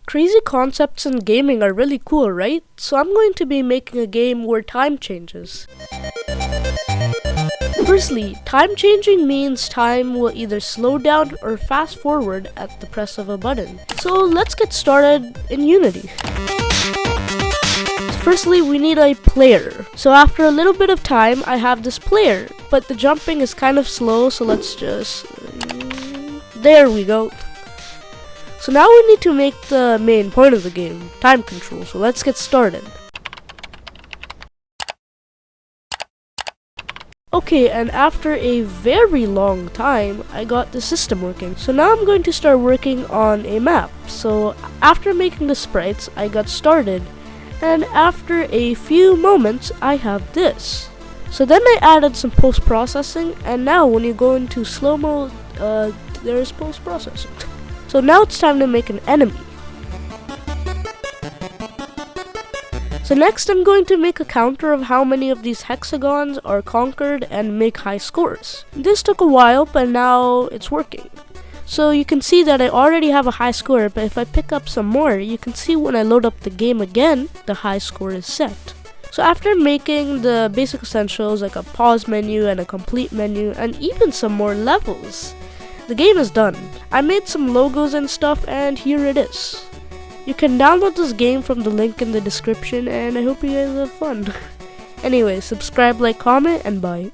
Crazy concepts in gaming are really cool, right? So I'm going to be making a game where time changes. Firstly, time changing means time will either slow down or fast forward at the press of a button. So let's get started in Unity. Firstly, we need a player. So after a little bit of time, I have this player, but the jumping is kind of slow, so let's just... There we go. So now we need to make the main point of the game, time control, so let's get started. Okay, and after a very long time, I got the system working. So now I'm going to start working on a map. So after making the sprites, I got started. And after a few moments, I have this. So then I added some post-processing, and now when you go into slow-mo, there's post-processing. So now it's time to make an enemy. So next I'm going to make a counter of how many of these hexagons are conquered and make high scores. This took a while, but now it's working. So you can see that I already have a high score, but if I pick up some more, you can see when I load up the game again, the high score is set. So after making the basic essentials like a pause menu and a complete menu and even some more levels, the game is done. I made some logos and stuff, and here it is. You can download this game from the link in the description, and I hope you guys have fun. Anyway, subscribe, like, comment, and bye.